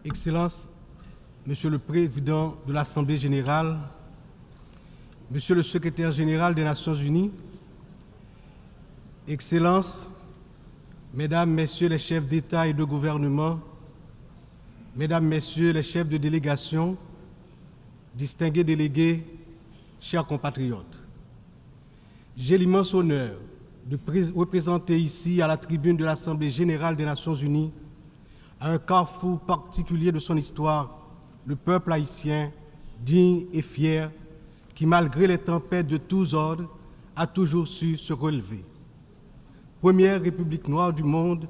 Excellences, Monsieur le Président de l'Assemblée générale, Monsieur le Secrétaire général des Nations unies, Excellences, Mesdames, Messieurs les chefs d'État et de gouvernement, Mesdames, Messieurs les chefs de délégation, distingués délégués, chers compatriotes, j'ai l'immense honneur de représenter ici, à la tribune de l'Assemblée générale des Nations unies, à un carrefour particulier de son histoire, le peuple haïtien, digne et fier, qui, malgré les tempêtes de tous ordres, a toujours su se relever. Première république noire du monde,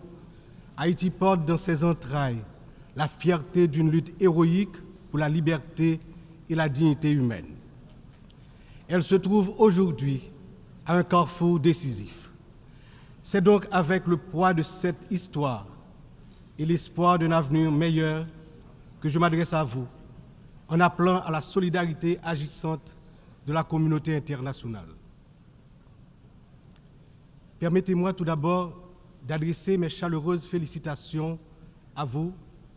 Haïti porte dans ses entrailles la fierté d'une lutte héroïque pour la liberté et la dignité humaine. Elle se trouve aujourd'hui à un carrefour décisif. C'est donc avec le poids de cette histoire et l'espoir d'un avenir meilleur que je m'adresse à vous en appelant à la solidarité agissante de la communauté internationale. Permettez-moi tout d'abord d'adresser mes chaleureuses félicitations à vous,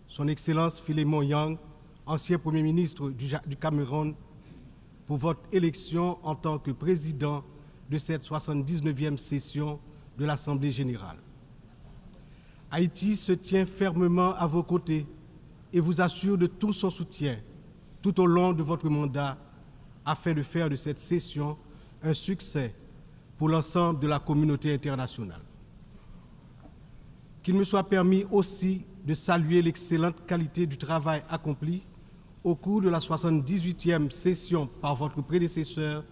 Son Excellence Philémon Yang, ancien Premier ministre du Cameroun, pour votre élection en tant que président de cette 79e session de l'Assemblée générale. Haïti se tient fermement à vos côtés et vous assure de tout son soutien tout au long de votre mandat afin de faire de cette session un succès pour l'ensemble de la communauté internationale. Qu'il me soit permis aussi de saluer l'excellente qualité du travail accompli au cours de la 78e session par votre prédécesseur,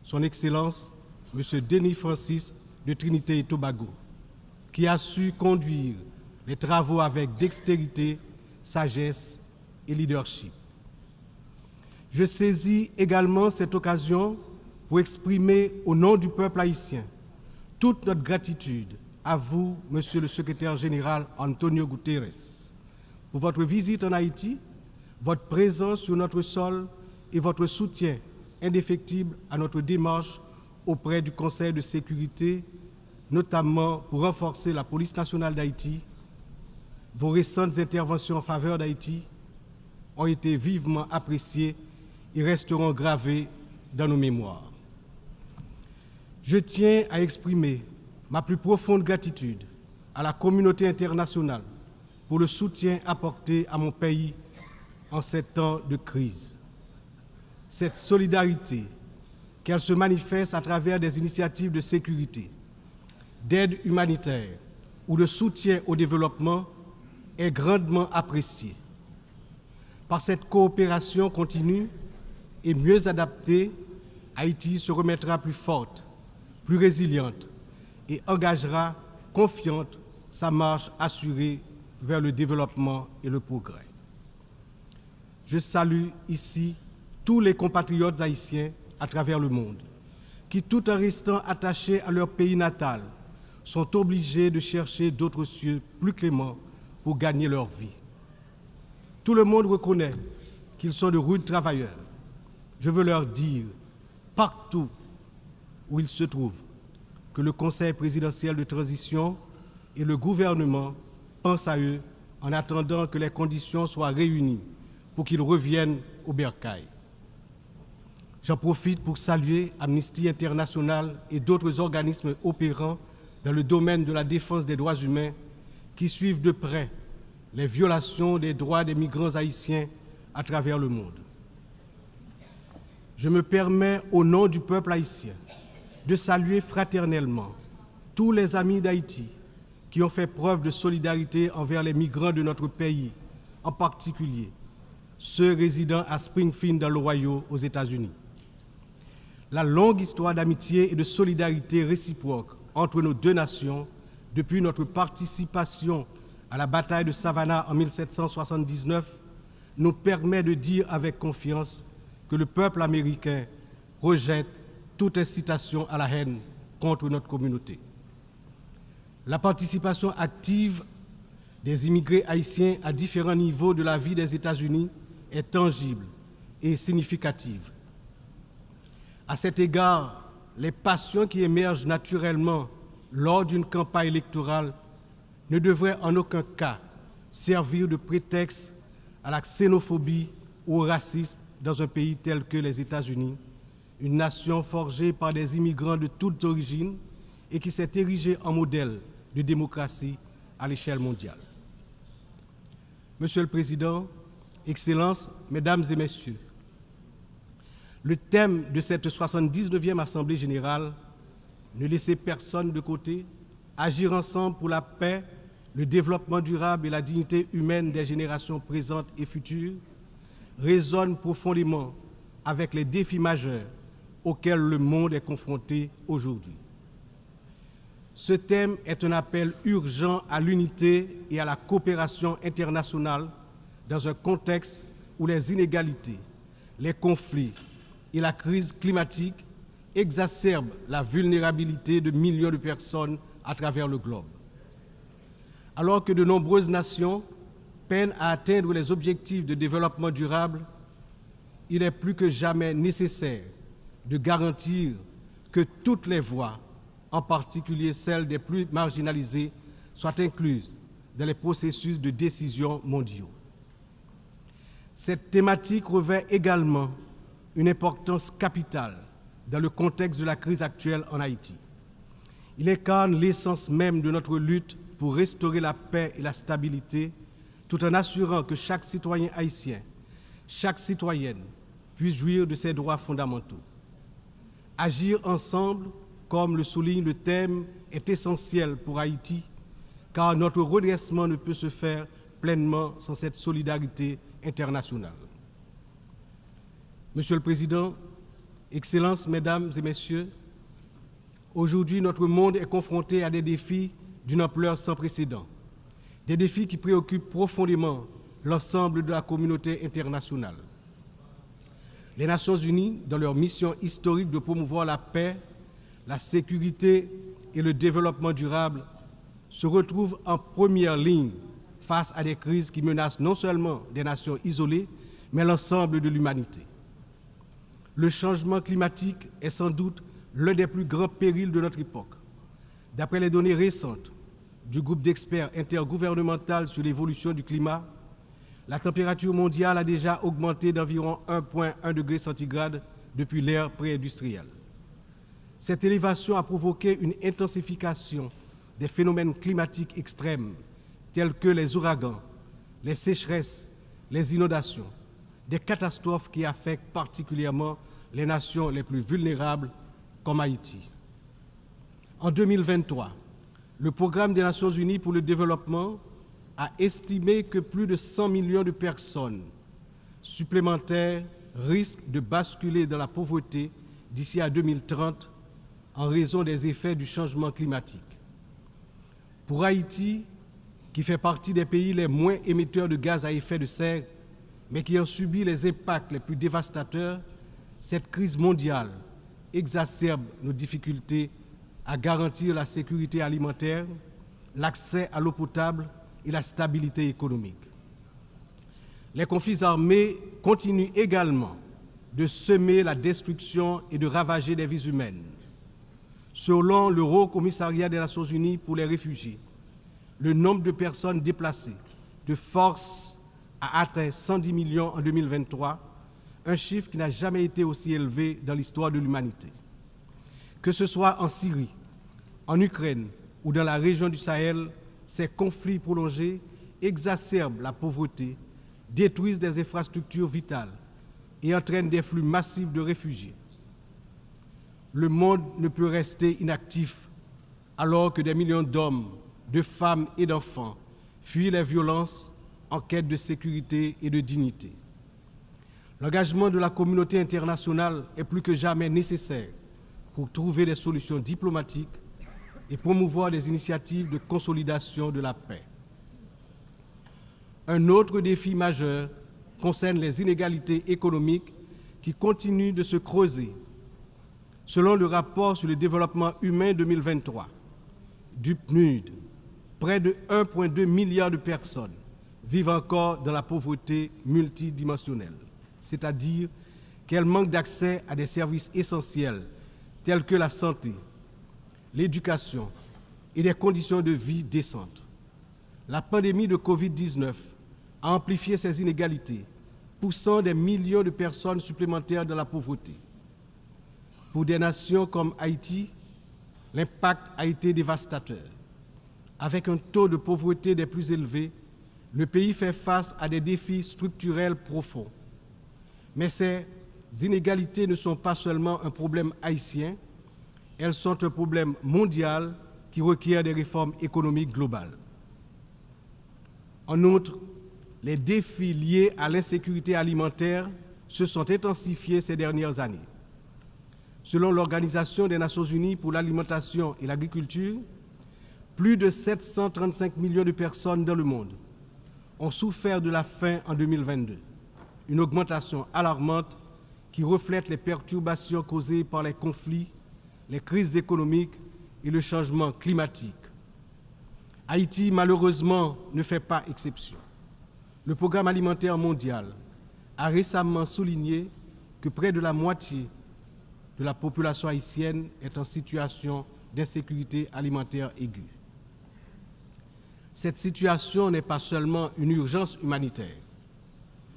Son Excellence, M. Denis Francis de Trinité et Tobago, qui a su conduire les travaux avec dextérité, sagesse et leadership. Je saisis également cette occasion pour exprimer au nom du peuple haïtien toute notre gratitude à vous, Monsieur le Secrétaire général Antonio Guterres, pour votre visite en Haïti, votre présence sur notre sol et votre soutien indéfectible à notre démarche auprès du Conseil de sécurité, notamment pour renforcer la police nationale d'Haïti. Vos récentes interventions en faveur d'Haïti ont été vivement appréciées et resteront gravées dans nos mémoires. Je tiens à exprimer ma plus profonde gratitude à la communauté internationale pour le soutien apporté à mon pays en ces temps de crise. Cette solidarité, qu'elle se manifeste à travers des initiatives de sécurité, d'aide humanitaire ou de soutien au développement, est grandement appréciée. Par cette coopération continue et mieux adaptée, Haïti se remettra plus forte, plus résiliente et engagera confiante sa marche assurée vers le développement et le progrès. Je salue ici tous les compatriotes haïtiens à travers le monde qui, tout en restant attachés à leur pays natal, sont obligés de chercher d'autres cieux plus cléments pour gagner leur vie. Tout le monde reconnaît qu'ils sont de rudes travailleurs. Je veux leur dire, partout où ils se trouvent, que le Conseil présidentiel de transition et le gouvernement pensent à eux en attendant que les conditions soient réunies pour qu'ils reviennent au bercail. J'en profite pour saluer Amnesty International et d'autres organismes opérant dans le domaine de la défense des droits humains qui suivent de près les violations des droits des migrants haïtiens à travers le monde. Je me permets, au nom du peuple haïtien, de saluer fraternellement tous les amis d'Haïti qui ont fait preuve de solidarité envers les migrants de notre pays, en particulier ceux résidant à Springfield dans l'Ohio aux États-Unis. La longue histoire d'amitié et de solidarité réciproque entre nos deux nations, depuis notre participation à la bataille de Savannah en 1779, nous permet de dire avec confiance que le peuple américain rejette toute incitation à la haine contre notre communauté. La participation active des immigrés haïtiens à différents niveaux de la vie des États-Unis est tangible et significative. À cet égard, les passions qui émergent naturellement lors d'une campagne électorale ne devraient en aucun cas servir de prétexte à la xénophobie ou au racisme dans un pays tel que les États-Unis, une nation forgée par des immigrants de toutes origines et qui s'est érigée en modèle de démocratie à l'échelle mondiale. Monsieur le Président, Excellences, Mesdames et Messieurs, le thème de cette 79e Assemblée générale, ne laisser personne de côté, agir ensemble pour la paix, le développement durable et la dignité humaine des générations présentes et futures, résonne profondément avec les défis majeurs auxquels le monde est confronté aujourd'hui. Ce thème est un appel urgent à l'unité et à la coopération internationale dans un contexte où les inégalités, les conflits et la crise climatique exacerbent la vulnérabilité de millions de personnes à travers le globe. Alors que de nombreuses nations peinent à atteindre les objectifs de développement durable, il est plus que jamais nécessaire de garantir que toutes les voix, en particulier celles des plus marginalisées, soient incluses dans les processus de décision mondiaux. Cette thématique revêt également une importance capitale dans le contexte de la crise actuelle en Haïti. Il incarne l'essence même de notre lutte pour restaurer la paix et la stabilité, tout en assurant que chaque citoyen haïtien, chaque citoyenne puisse jouir de ses droits fondamentaux. Agir ensemble, comme le souligne le thème, est essentiel pour Haïti, car notre redressement ne peut se faire pleinement sans cette solidarité internationale. Monsieur le Président, Excellences, Mesdames et Messieurs, aujourd'hui notre monde est confronté à des défis d'une ampleur sans précédent, des défis qui préoccupent profondément l'ensemble de la communauté internationale. Les Nations Unies, dans leur mission historique de promouvoir la paix, la sécurité et le développement durable, se retrouvent en première ligne face à des crises qui menacent non seulement des nations isolées, mais l'ensemble de l'humanité. Le changement climatique est sans doute l'un des plus grands périls de notre époque. D'après les données récentes du groupe d'experts intergouvernemental sur l'évolution du climat, la température mondiale a déjà augmenté d'environ 1,1 degré centigrade depuis l'ère pré-industrielle. Cette élévation a provoqué une intensification des phénomènes climatiques extrêmes tels que les ouragans, les sécheresses, les inondations, des catastrophes qui affectent particulièrement les nations les plus vulnérables comme Haïti. En 2023, le Programme des Nations Unies pour le développement a estimé que plus de 100 millions de personnes supplémentaires risquent de basculer dans la pauvreté d'ici à 2030 en raison des effets du changement climatique. Pour Haïti, qui fait partie des pays les moins émetteurs de gaz à effet de serre, mais qui ont subi les impacts les plus dévastateurs, cette crise mondiale exacerbe nos difficultés à garantir la sécurité alimentaire, l'accès à l'eau potable et la stabilité économique. Les conflits armés continuent également de semer la destruction et de ravager des vies humaines. Selon le Haut Commissariat des Nations Unies pour les réfugiés, le nombre de personnes déplacées de force a atteint 110 millions en 2023, un chiffre qui n'a jamais été aussi élevé dans l'histoire de l'humanité. Que ce soit en Syrie, en Ukraine ou dans la région du Sahel, ces conflits prolongés exacerbent la pauvreté, détruisent des infrastructures vitales et entraînent des flux massifs de réfugiés. Le monde ne peut rester inactif alors que des millions d'hommes, de femmes et d'enfants fuient les violences en quête de sécurité et de dignité. L'engagement de la communauté internationale est plus que jamais nécessaire pour trouver des solutions diplomatiques et promouvoir des initiatives de consolidation de la paix. Un autre défi majeur concerne les inégalités économiques qui continuent de se creuser. Selon le rapport sur le développement humain 2023 du PNUD, près de 1,2 milliard de personnes vivent encore dans la pauvreté multidimensionnelle, c'est-à-dire qu'elles manquent d'accès à des services essentiels tels que la santé, l'éducation et des conditions de vie décentes. La pandémie de Covid-19 a amplifié ces inégalités, poussant des millions de personnes supplémentaires dans la pauvreté. Pour des nations comme Haïti, l'impact a été dévastateur. Avec un taux de pauvreté des plus élevés, le pays fait face à des défis structurels profonds. Mais ces inégalités ne sont pas seulement un problème haïtien, elles sont un problème mondial qui requiert des réformes économiques globales. En outre, les défis liés à l'insécurité alimentaire se sont intensifiés ces dernières années. Selon l'Organisation des Nations Unies pour l'alimentation et l'agriculture, plus de 735 millions de personnes dans le monde ont souffert de la faim en 2022, une augmentation alarmante qui reflète les perturbations causées par les conflits, les crises économiques et le changement climatique. Haïti, malheureusement, ne fait pas exception. Le Programme alimentaire mondial a récemment souligné que près de la moitié de la population haïtienne est en situation d'insécurité alimentaire aiguë. Cette situation n'est pas seulement une urgence humanitaire,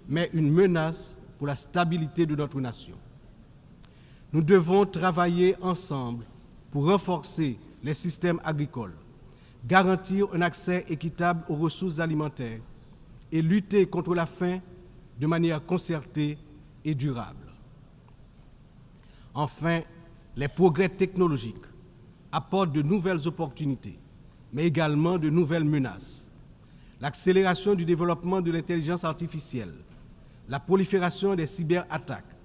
mais une menace pour la stabilité de notre nation. Nous devons travailler ensemble pour renforcer les systèmes agricoles, garantir un accès équitable aux ressources alimentaires et lutter contre la faim de manière concertée et durable. Enfin, les progrès technologiques apportent de nouvelles opportunités, mais également de nouvelles menaces. L'accélération du développement de l'intelligence artificielle, la prolifération des cyberattaques,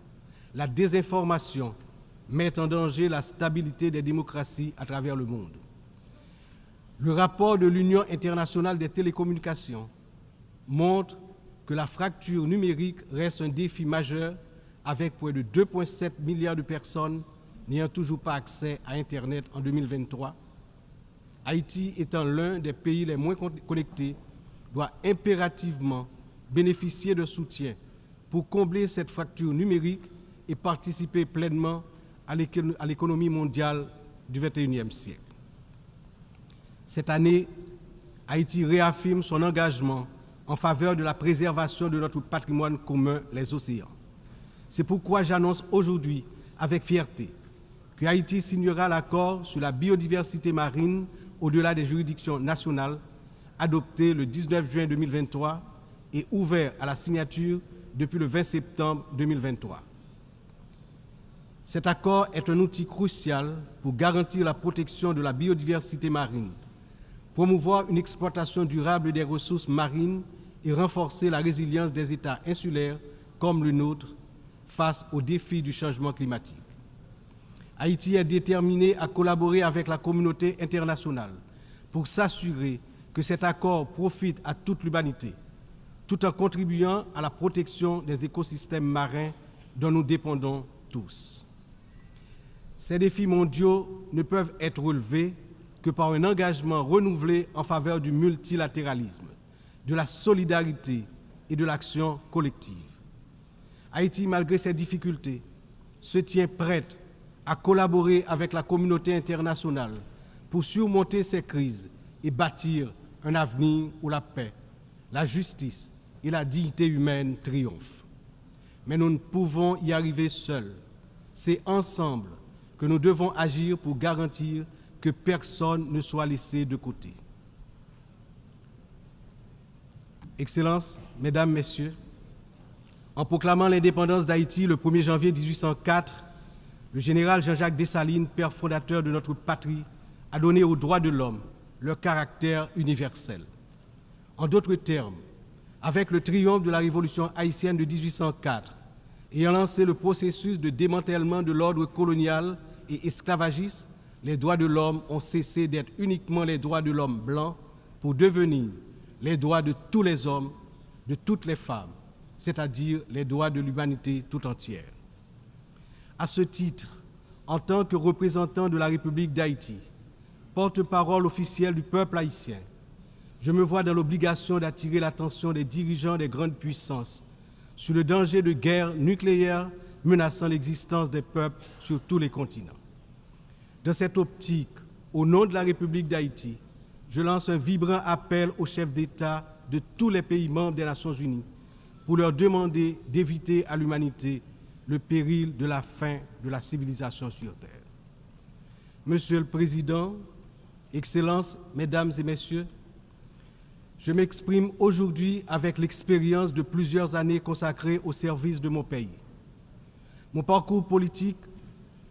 la désinformation mettent en danger la stabilité des démocraties à travers le monde. Le rapport de l'Union internationale des télécommunications montre que la fracture numérique reste un défi majeur avec près de 2,7 milliards de personnes n'ayant toujours pas accès à Internet en 2023. Haïti étant l'un des pays les moins connectés, doit impérativement bénéficier de soutien pour combler cette fracture numérique et participer pleinement à l'économie mondiale du XXIe siècle. Cette année, Haïti réaffirme son engagement en faveur de la préservation de notre patrimoine commun, les océans. C'est pourquoi j'annonce aujourd'hui avec fierté que Haïti signera l'accord sur la biodiversité marine au-delà des juridictions nationales, adopté le 19 juin 2023 et ouvert à la signature depuis le 20 septembre 2023. Cet accord est un outil crucial pour garantir la protection de la biodiversité marine, promouvoir une exploitation durable des ressources marines et renforcer la résilience des États insulaires comme le nôtre face aux défis du changement climatique. Haïti est déterminé à collaborer avec la communauté internationale pour s'assurer que cet accord profite à toute l'humanité, tout en contribuant à la protection des écosystèmes marins dont nous dépendons tous. Ces défis mondiaux ne peuvent être relevés que par un engagement renouvelé en faveur du multilatéralisme, de la solidarité et de l'action collective. Haïti, malgré ses difficultés, se tient prête à collaborer avec la communauté internationale pour surmonter ces crises et bâtir un avenir où la paix, la justice et la dignité humaine triomphent. Mais nous ne pouvons y arriver seuls. C'est ensemble que nous devons agir pour garantir que personne ne soit laissé de côté. Excellences, Mesdames, Messieurs, en proclamant l'indépendance d'Haïti le 1er janvier 1804, le général Jean-Jacques Dessalines, père fondateur de notre patrie, a donné aux droits de l'homme leur caractère universel. En d'autres termes, avec le triomphe de la révolution haïtienne de 1804, ayant lancé le processus de démantèlement de l'ordre colonial et esclavagiste, les droits de l'homme ont cessé d'être uniquement les droits de l'homme blanc pour devenir les droits de tous les hommes, de toutes les femmes, c'est-à-dire les droits de l'humanité tout entière. À ce titre, en tant que représentant de la République d'Haïti, porte-parole officiel du peuple haïtien, je me vois dans l'obligation d'attirer l'attention des dirigeants des grandes puissances sur le danger de guerre nucléaire menaçant l'existence des peuples sur tous les continents. Dans cette optique, au nom de la République d'Haïti, je lance un vibrant appel aux chefs d'État de tous les pays membres des Nations Unies pour leur demander d'éviter à l'humanité le péril de la fin de la civilisation sur Terre. Monsieur le Président, Excellences, Mesdames et Messieurs, je m'exprime aujourd'hui avec l'expérience de plusieurs années consacrées au service de mon pays. Mon parcours politique,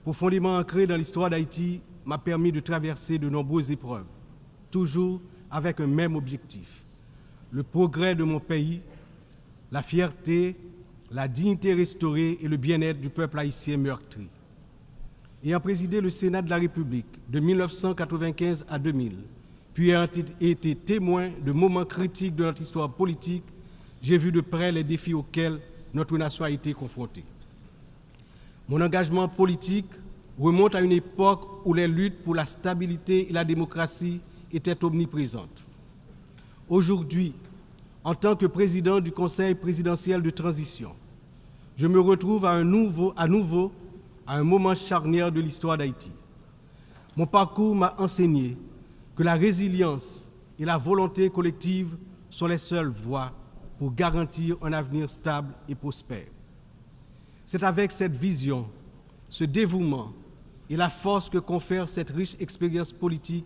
profondément ancré dans l'histoire d'Haïti, m'a permis de traverser de nombreuses épreuves, toujours avec un même objectif: le progrès de mon pays, la fierté, la dignité restaurée et le bien-être du peuple haïtien meurtri. Ayant présidé le Sénat de la République de 1995 à 2000, puis ayant été témoin de moments critiques de notre histoire politique, j'ai vu de près les défis auxquels notre nation a été confrontée. Mon engagement politique remonte à une époque où les luttes pour la stabilité et la démocratie étaient omniprésentes. Aujourd'hui, en tant que président du Conseil présidentiel de transition, je me retrouve à nouveau à un moment charnière de l'histoire d'Haïti. Mon parcours m'a enseigné que la résilience et la volonté collective sont les seules voies pour garantir un avenir stable et prospère. C'est avec cette vision, ce dévouement et la force que confère cette riche expérience politique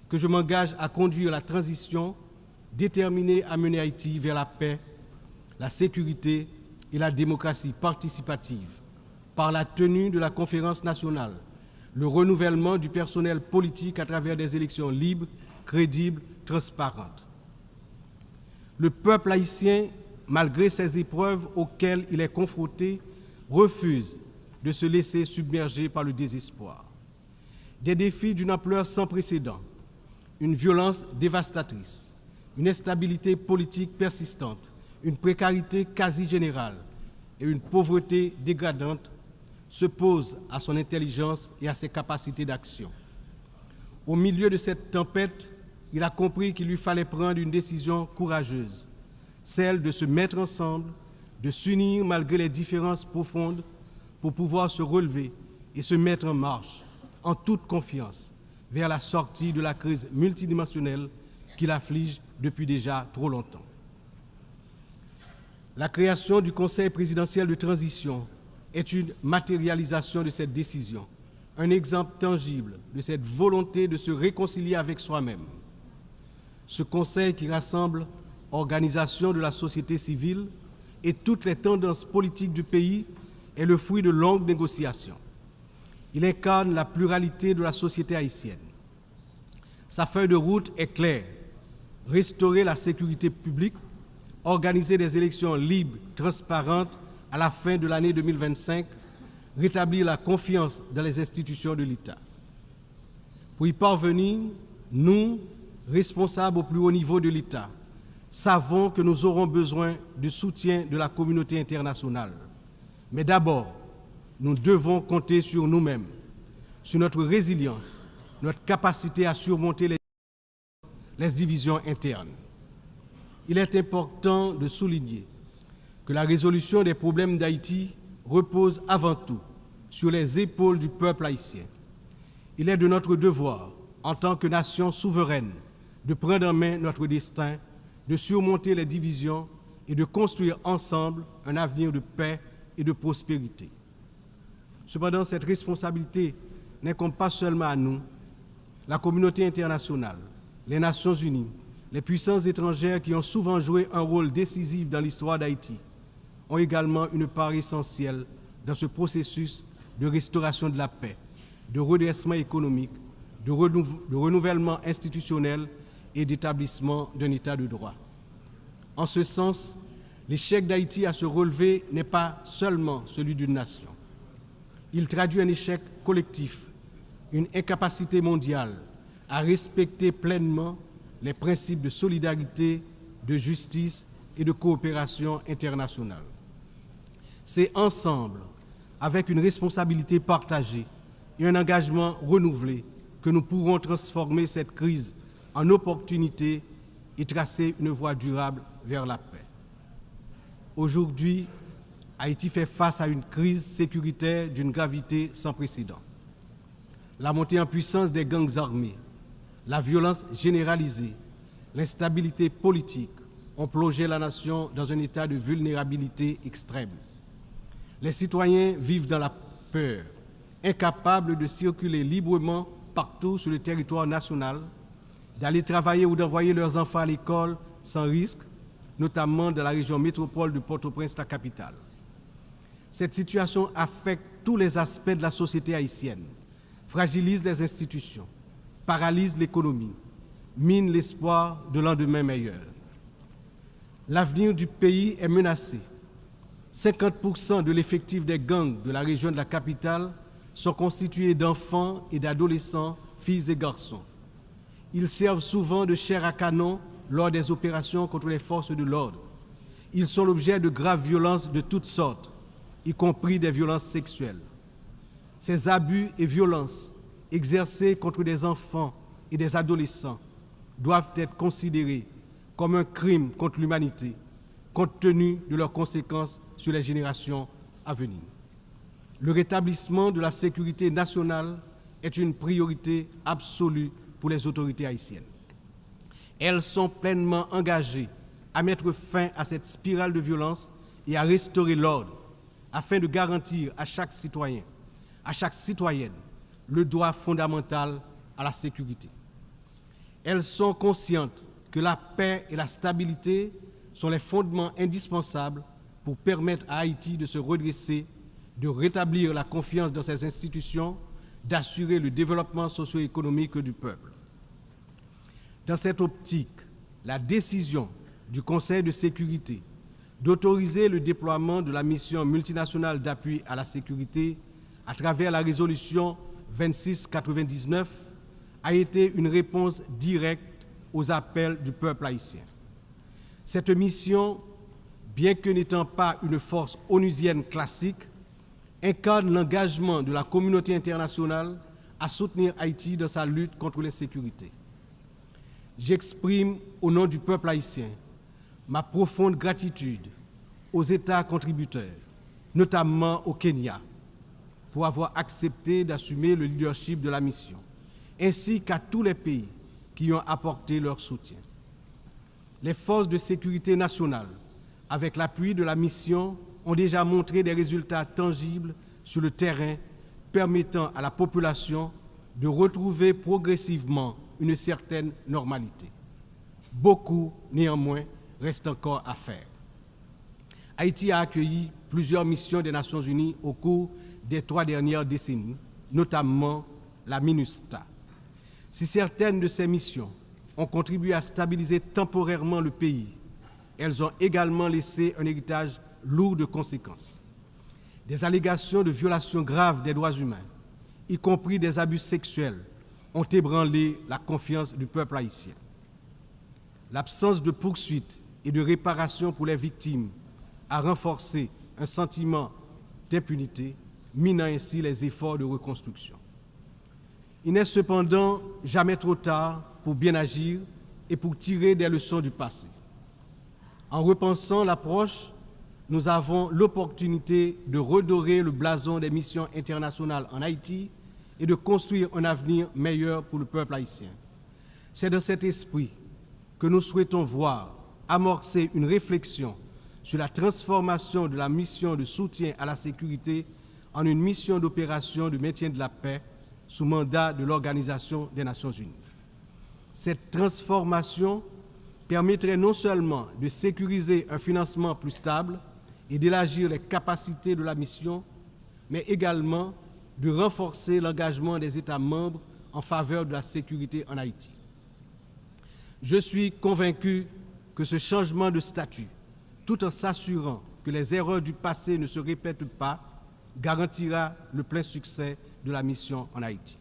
que je m'engage à conduire la transition, déterminé à mener Haïti vers la paix, la sécurité et la démocratie participative, par la tenue de la conférence nationale, le renouvellement du personnel politique à travers des élections libres, crédibles, transparentes. Le peuple haïtien, malgré ces épreuves auxquelles il est confronté, refuse de se laisser submerger par le désespoir. Des défis d'une ampleur sans précédent, une violence dévastatrice, une instabilité politique persistante, une précarité quasi générale et une pauvreté dégradante se posent à son intelligence et à ses capacités d'action. Au milieu de cette tempête, il a compris qu'il lui fallait prendre une décision courageuse, celle de se mettre ensemble, de s'unir malgré les différences profondes pour pouvoir se relever et se mettre en marche, en toute confiance, vers la sortie de la crise multidimensionnelle qui l'afflige depuis déjà trop longtemps. La création du Conseil présidentiel de transition est une matérialisation de cette décision, un exemple tangible de cette volonté de se réconcilier avec soi-même. Ce Conseil qui rassemble organisations de la société civile et toutes les tendances politiques du pays est le fruit de longues négociations. Il incarne la pluralité de la société haïtienne. Sa feuille de route est claire: restaurer la sécurité publique, organiser des élections libres, transparentes à la fin de l'année 2025, rétablir la confiance dans les institutions de l'État. Pour y parvenir, nous, responsables au plus haut niveau de l'État, savons que nous aurons besoin du soutien de la communauté internationale. Mais d'abord, nous devons compter sur nous-mêmes, sur notre résilience, notre capacité à surmonter les divisions internes. Il est important de souligner que la résolution des problèmes d'Haïti repose avant tout sur les épaules du peuple haïtien. Il est de notre devoir, en tant que nation souveraine, de prendre en main notre destin, de surmonter les divisions et de construire ensemble un avenir de paix et de prospérité. Cependant, cette responsabilité n'incombe pas seulement à nous. La communauté internationale, les Nations Unies, les puissances étrangères qui ont souvent joué un rôle décisif dans l'histoire d'Haïti ont également une part essentielle dans ce processus de restauration de la paix, de redressement économique, de renouvellement institutionnel et d'établissement d'un État de droit. En ce sens, l'échec d'Haïti à se relever n'est pas seulement celui d'une nation. Il traduit un échec collectif, une incapacité mondiale à respecter pleinement les principes de solidarité, de justice et de coopération internationale. C'est ensemble, avec une responsabilité partagée et un engagement renouvelé, que nous pourrons transformer cette crise en opportunité et tracer une voie durable vers la paix. Aujourd'hui, Haïti fait face à une crise sécuritaire d'une gravité sans précédent. La montée en puissance des gangs armés, la violence généralisée, l'instabilité politique, ont plongé la nation dans un état de vulnérabilité extrême. Les citoyens vivent dans la peur, incapables de circuler librement partout sur le territoire national, d'aller travailler ou d'envoyer leurs enfants à l'école sans risque, notamment dans la région métropole de Port-au-Prince, la capitale. Cette situation affecte tous les aspects de la société haïtienne, fragilise les institutions, paralyse l'économie, mine l'espoir de lendemain meilleur. L'avenir du pays est menacé. 50% de l'effectif des gangs de la région de la capitale sont constitués d'enfants et d'adolescents, filles et garçons. Ils servent souvent de chair à canon lors des opérations contre les forces de l'ordre. Ils sont l'objet de graves violences de toutes sortes, y compris des violences sexuelles. Ces abus et violences exercés contre des enfants et des adolescents doivent être considérés comme un crime contre l'humanité, compte tenu de leurs conséquences sur les générations à venir. Le rétablissement de la sécurité nationale est une priorité absolue pour les autorités haïtiennes. Elles sont pleinement engagées à mettre fin à cette spirale de violence et à restaurer l'ordre afin de garantir à chaque citoyen, à chaque citoyenne, le droit fondamental à la sécurité. Elles sont conscientes que la paix et la stabilité sont les fondements indispensables pour permettre à Haïti de se redresser, de rétablir la confiance dans ses institutions, d'assurer le développement socio-économique du peuple. Dans cette optique, la décision du Conseil de sécurité d'autoriser le déploiement de la mission multinationale d'appui à la sécurité à travers la résolution 2699 a été une réponse directe aux appels du peuple haïtien. Cette mission, bien que n'étant pas une force onusienne classique, incarne l'engagement de la communauté internationale à soutenir Haïti dans sa lutte contre l'insécurité. J'exprime au nom du peuple haïtien ma profonde gratitude aux États contributeurs, notamment au Kenya, pour avoir accepté d'assumer le leadership de la mission, ainsi qu'à tous les pays qui ont apporté leur soutien. Les forces de sécurité nationale, avec l'appui de la mission, ont déjà montré des résultats tangibles sur le terrain permettant à la population de retrouver progressivement une certaine normalité. Beaucoup, néanmoins, reste encore à faire. Haïti a accueilli plusieurs missions des Nations Unies au cours des 3 dernières décennies, notamment la MINUSTA. Si certaines de ces missions ont contribué à stabiliser temporairement le pays, elles ont également laissé un héritage lourd de conséquences. Des allégations de violations graves des droits humains, y compris des abus sexuels, ont ébranlé la confiance du peuple haïtien. L'absence de poursuites et de réparation pour les victimes a renforcé un sentiment d'impunité, minant ainsi les efforts de reconstruction. Il n'est cependant jamais trop tard pour bien agir et pour tirer des leçons du passé. En repensant l'approche, nous avons l'opportunité de redorer le blason des missions internationales en Haïti et de construire un avenir meilleur pour le peuple haïtien. C'est dans cet esprit que nous souhaitons voir amorcer une réflexion sur la transformation de la mission de soutien à la sécurité en une mission d'opération de maintien de la paix sous mandat de l'Organisation des Nations Unies. Cette transformation permettrait non seulement de sécuriser un financement plus stable et d'élargir les capacités de la mission, mais également de renforcer l'engagement des États membres en faveur de la sécurité en Haïti. Je suis convaincu que ce changement de statut, tout en s'assurant que les erreurs du passé ne se répètent pas, garantira le plein succès de la mission en Haïti.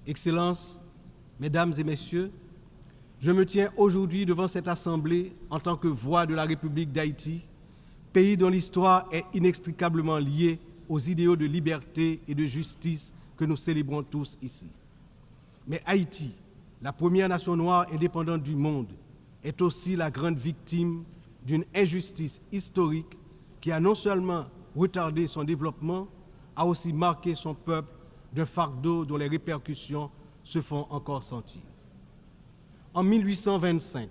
Excellences, Mesdames et Messieurs, je me tiens aujourd'hui devant cette Assemblée en tant que voix de la République d'Haïti, pays dont l'histoire est inextricablement liée aux idéaux de liberté et de justice que nous célébrons tous ici. Mais Haïti, la première nation noire indépendante du monde, est aussi la grande victime d'une injustice historique qui a non seulement retardé son développement, a aussi marqué son peuple d'un fardeau dont les répercussions se font encore sentir. En 1825,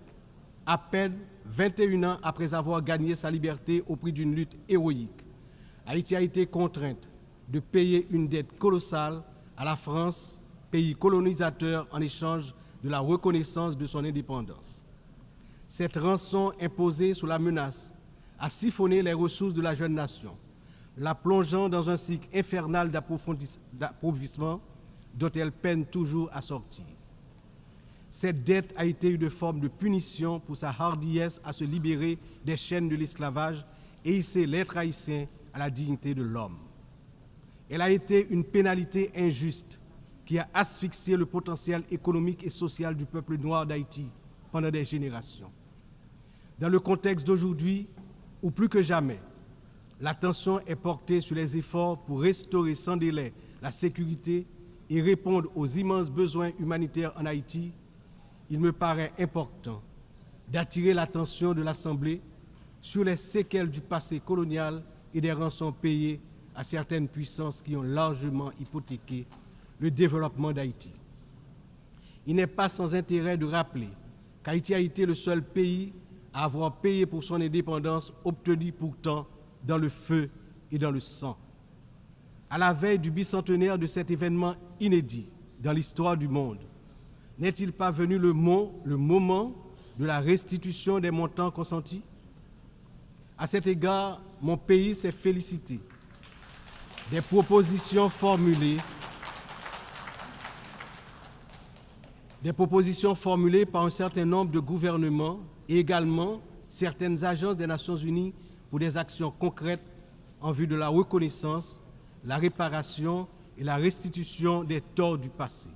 à peine 21 ans après avoir gagné sa liberté au prix d'une lutte héroïque, Haïti a été contrainte de payer une dette colossale à la France, pays colonisateur, en échange de la reconnaissance de son indépendance. Cette rançon imposée sous la menace a siphonné les ressources de la jeune nation, la plongeant dans un cycle infernal d'appauvrissement dont elle peine toujours à sortir. Cette dette a été une forme de punition pour sa hardiesse à se libérer des chaînes de l'esclavage et hisser l'être haïtien à la dignité de l'homme. Elle a été une pénalité injuste qui a asphyxié le potentiel économique et social du peuple noir d'Haïti pendant des générations. Dans le contexte d'aujourd'hui, où plus que jamais, l'attention est portée sur les efforts pour restaurer sans délai la sécurité et répondre aux immenses besoins humanitaires en Haïti, il me paraît important d'attirer l'attention de l'Assemblée sur les séquelles du passé colonial et des rançons payées à certaines puissances qui ont largement hypothéqué le développement d'Haïti. Il n'est pas sans intérêt de rappeler qu'Haïti a été le seul pays à avoir payé pour son indépendance, obtenue pourtant dans le feu et dans le sang. À la veille du bicentenaire de cet événement inédit dans l'histoire du monde, n'est-il pas venu le moment de la restitution des montants consentis? À cet égard, mon pays s'est félicité des propositions formulées par un certain nombre de gouvernements et également certaines agences des Nations Unies pour des actions concrètes en vue de la reconnaissance, la réparation et la restitution des torts du passé.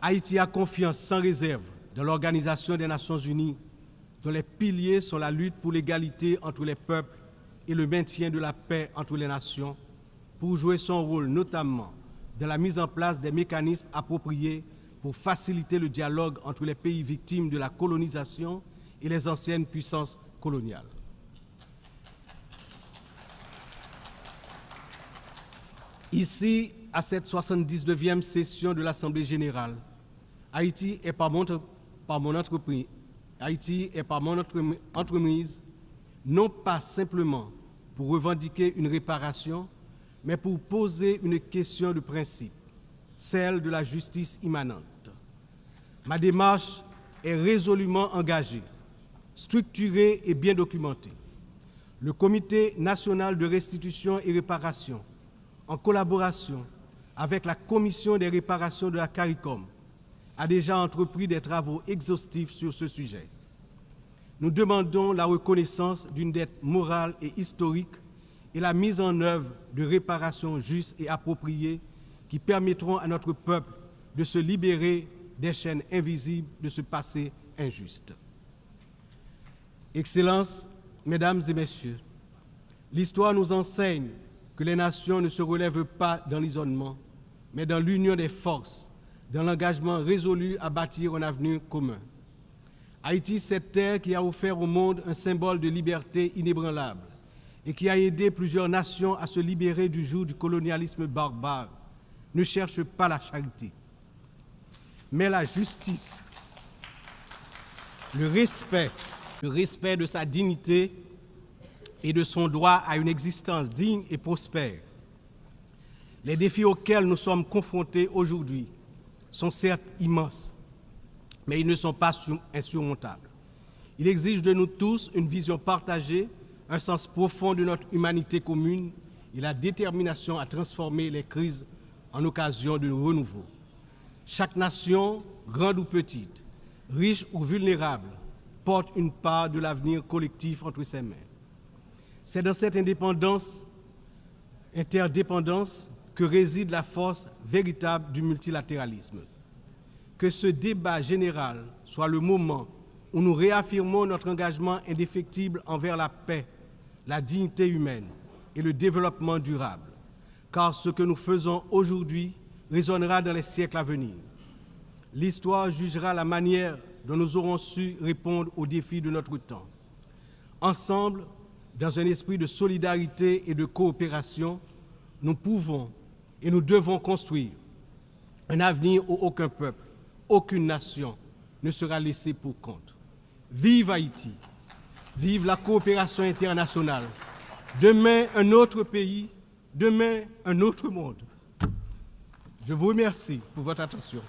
Haïti a confiance sans réserve dans l'Organisation des Nations Unies, dont les piliers sont la lutte pour l'égalité entre les peuples et le maintien de la paix entre les nations, pour jouer son rôle notamment dans la mise en place des mécanismes appropriés pour faciliter le dialogue entre les pays victimes de la colonisation et les anciennes puissances coloniales. Ici, à cette 79e session de l'Assemblée générale, Haïti est par mon entremise, non pas simplement pour revendiquer une réparation, mais pour poser une question de principe, celle de la justice immanente. Ma démarche est résolument engagée, structurée et bien documentée. Le Comité national de restitution et réparation, en collaboration avec la Commission des réparations de la CARICOM, a déjà entrepris des travaux exhaustifs sur ce sujet. Nous demandons la reconnaissance d'une dette morale et historique et la mise en œuvre de réparations justes et appropriées qui permettront à notre peuple de se libérer des chaînes invisibles de ce passé injuste. Excellences, Mesdames et Messieurs, l'histoire nous enseigne que les nations ne se relèvent pas dans l'isolement, mais dans l'union des forces, dans l'engagement résolu à bâtir un avenir commun. Haïti, cette terre qui a offert au monde un symbole de liberté inébranlable et qui a aidé plusieurs nations à se libérer du joug du colonialisme barbare, ne cherche pas la charité, mais la justice, le respect de sa dignité et de son droit à une existence digne et prospère. Les défis auxquels nous sommes confrontés aujourd'hui sont certes immenses, mais ils ne sont pas insurmontables. Il exige de nous tous une vision partagée, un sens profond de notre humanité commune et la détermination à transformer les crises en occasion de renouveau. Chaque nation, grande ou petite, riche ou vulnérable, porte une part de l'avenir collectif entre ses mains. C'est dans cette interdépendance que réside la force véritable du multilatéralisme. Que ce débat général soit le moment où nous réaffirmons notre engagement indéfectible envers la paix, la dignité humaine et le développement durable, car ce que nous faisons aujourd'hui résonnera dans les siècles à venir. L'histoire jugera la manière dont nous aurons su répondre aux défis de notre temps. Ensemble, dans un esprit de solidarité et de coopération, nous pouvons et nous devons construire un avenir où aucun peuple, aucune nation ne sera laissé pour compte. Vive Haïti, vive la coopération internationale. Demain, un autre pays, demain, un autre monde. Je vous remercie pour votre attention.